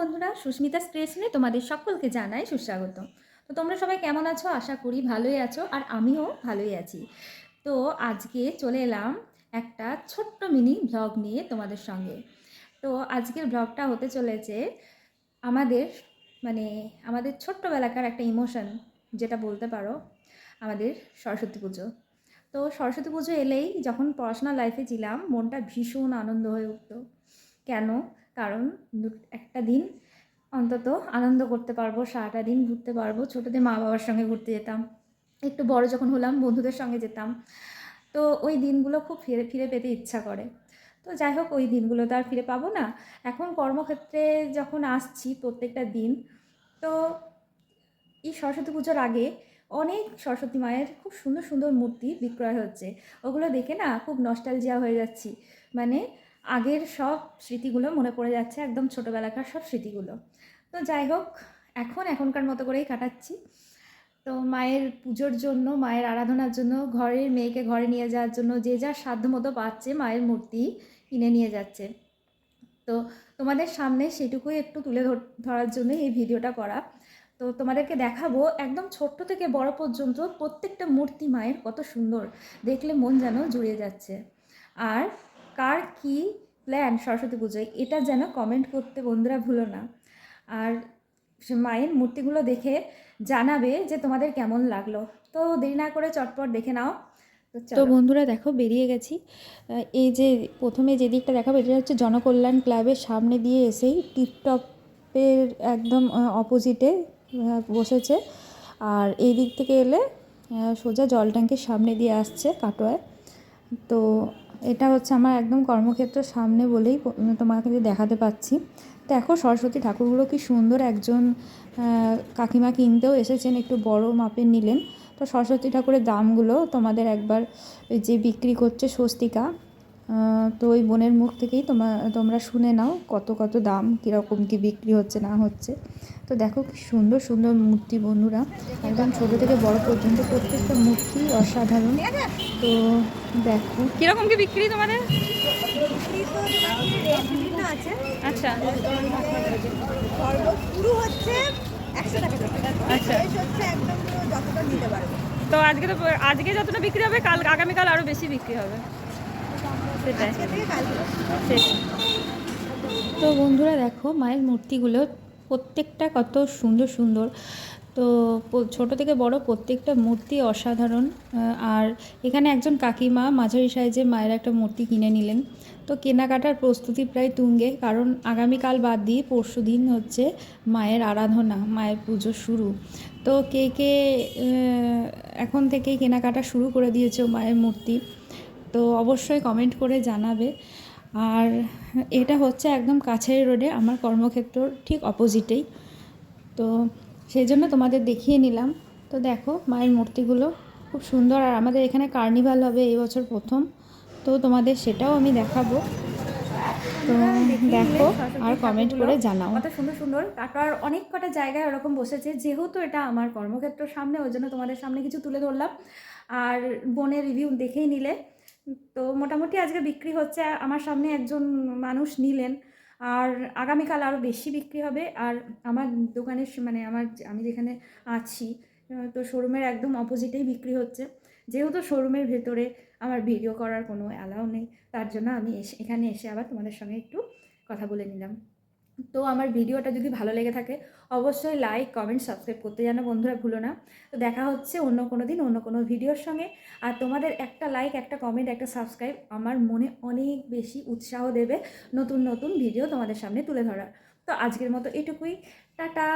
বন্ধুরা, সুস্মিতাস ক্রিয়েশনে তোমাদের সকলকে জানাই সুস্বাগত। তো তোমরা সবাই কেমন আছো? আশা করি ভালোই আছো, আর আমিও ভালোই আছি। তো আজকে চলে এলাম একটা ছোট্ট মিনি ব্লগ নিয়ে তোমাদের সঙ্গে। তো আজকের ব্লগটা হতে চলেছে আমাদের মানে আমাদের ছোট্টবেলাকার একটা ইমোশন, যেটা বলতে পারো আমাদের সরস্বতী পুজো। তো সরস্বতী পুজো এলেই যখন পড়াশোনার লাইফে ছিলাম, মনটা ভীষণ আনন্দ হয়ে উঠতো। কেন? কারণ একটা দিন অন্তত আনন্দ করতে পারবো, সারাটা দিন ঘুরতে পারবো। ছোটোতে মা বাবার সঙ্গে ঘুরতে যেতাম, একটু বড় যখন হলাম বন্ধুদের সঙ্গে যেতাম। তো ওই দিনগুলো খুব ফিরে ফিরে পেতে ইচ্ছা করে। তো যাই হোক, ওই দিনগুলো তো আর ফিরে পাবো না। এখন কর্মক্ষেত্রে যখন আসছি প্রত্যেকটা দিন, তো এই সরস্বতী পুজোর আগে অনেক সরস্বতী মায়ের খুব সুন্দর সুন্দর মূর্তি বিক্রয় হচ্ছে। ওগুলো দেখে না খুব নস্টালজিয়া হয়ে যাচ্ছি। মানে আগের সব স্মৃতিগুলো মনে পড়ে যাচ্ছে, একদম ছোটোবেলাকার সব স্মৃতিগুলো। তো যাই হোক, এখনকার মতো করেই কাটাচ্ছি। তো মায়ের পুজোর জন্য, মায়ের আরাধনার জন্য, ঘরের মেয়েকে ঘরে নিয়ে যাওয়ার জন্য যে যার সাধ্য মতো পাচ্ছে মায়ের মূর্তি কিনে নিয়ে যাচ্ছে। তো তোমাদের সামনে সেটুকুই একটু তুলে ধরার জন্য এই ভিডিওটা করা। তো তোমাদেরকে দেখাবো একদম ছোট্ট থেকে বড় পর্যন্ত প্রত্যেকটা মূর্তি মায়ের কত সুন্দর, দেখলে মন যেন জুড়িয়ে যাচ্ছে। আর কার কি প্ল্যান সরস্বতী পুজোয়, এটা যেন কমেন্ট করতে বন্ধুরা ভুলো না। আর মায়ের মূর্তিগুলো দেখে জানাবে যে তোমাদের কেমন লাগলো। তো দেরি না করে চটপট দেখে নাও। তো বন্ধুরা দেখো, বেরিয়ে গেছি। এই যে প্রথমে যে দিকটা দেখাবো, এটা হচ্ছে জনকল্যাণ ক্লাবের সামনে দিয়ে এসেই টিপটপের একদম অপোজিটে বসেছে। আর এই দিক থেকে এলে সোজা জল ট্যাঙ্কির সামনে দিয়ে আসছে কাটোয়ায়। তো এটা হচ্ছে আমার একদম কর্মক্ষেত্রের সামনে বলেই তোমাকে দেখাতে পাচ্ছি। দেখো সরস্বতী ঠাকুরগুলো কি সুন্দর। একজন কাকিমা কিনতেও এসেছেন, একটু বড় মাপের নিলেন। তো সরস্বতী ঠাকুরের দামগুলো তোমাদের একবার ওই যে বিক্রি করছে স্বস্তিকা, তো ওই বোনের মুখ থেকেই তোমরা শুনে নাও কত কত দাম, কীরকম কী বিক্রি হচ্ছে না হচ্ছে। তো দেখো কি সুন্দর সুন্দর মূর্তি বন্ধুরা, একদম ছোটো থেকে বড় পর্যন্ত প্রত্যেকটা মূর্তি অসাধারণ। তো দেখো কিরকম কি বিক্রি তোমাদের? আছে। আচ্ছা শুরু হচ্ছে 100 টাকা থেকে, আচ্ছা। শেষ হচ্ছে একদম যতটা নিতে পারবে। তো আজকে যতটা বিক্রি হবে, আগামীকাল আরও বেশি বিক্রি হবে, সেটাই। সেটাই। তো বন্ধুরা দেখো মায়ের মূর্তিগুলো প্রত্যেকটা কত সুন্দর সুন্দর। তো ছোট থেকে বড় প্রত্যেকটা মূর্তি অসাধারণ। আর এখানে একজন কাকিমা মাঝারি সাইজে মায়ের একটা মূর্তি কিনে নিলেন। তো কেনাকাটার প্রস্তুতি প্রায় তুঙ্গে, কারণ আগামীকাল বাদ দিয়ে পরশু দিন হচ্ছে মায়ের আরাধনা, মায়ের পুজো শুরু। তো কে কে এখন থেকেই কেনাকাটা শুরু করে দিয়েছে মায়ের মূর্তি, তো অবশ্যই কমেন্ট করে জানাবে। আর এটা হচ্ছে একদম কাছের রোডে, আমার কর্মক্ষেত্রর ঠিক অপোজিটেই। তো সেই জন্য তোমাদের দেখিয়ে নিলাম। তো দেখো মায়ের মূর্তিগুলো খুব সুন্দর। আর আমাদের এখানে কার্নিভাল হবে এই বছর প্রথম, তো তোমাদের সেটাও আমি দেখাবো। তো দেখো আর কমেন্ট করে জানাও। কত সুন্দর সুন্দর কাটার অনেক কটা জায়গায় ওরকম বসেছে। যেহেতু এটা আমার কর্মক্ষেত্রের সামনে, ওই জন্য তোমাদের সামনে কিছু তুলে ধরলাম। আর বোনের রিভিউ দেখেই নিলে। তো মোটামুটি আজকে বিক্রি হচ্ছে, আমার সামনে একজন মানুষ নিলেন। আর আগামীকাল আরও বেশি বিক্রি হবে। আর আমার দোকানের আমি যেখানে আছি, তো শোরুমের একদম অপোজিটেই বিক্রি হচ্ছে। যেহেতু শোরুমের ভেতরে আমার ভিডিও করার কোনো অ্যালাউ নেই, তার জন্য আমি এখানে এসে আবার তোমাদের সঙ্গে একটু কথা বলে নিলাম। তো আমার ভিডিওটা যদি ভালো লেগে থাকে অবশ্যই লাইক, কমেন্ট, সাবস্ক্রাইব করতে যেন বন্ধুরা ভুলো না। তো দেখা হচ্ছে অন্য কোনো দিন অন্য কোনো ভিডিওর সঙ্গে। আর তোমাদের একটা লাইক, একটা কমেন্ট, একটা সাবস্ক্রাইব আমার মনে অনেক বেশি উৎসাহ দেবে নতুন নতুন ভিডিও তোমাদের সামনে তুলে ধরার। তো আজকের মতো এটুকুই। টাটা।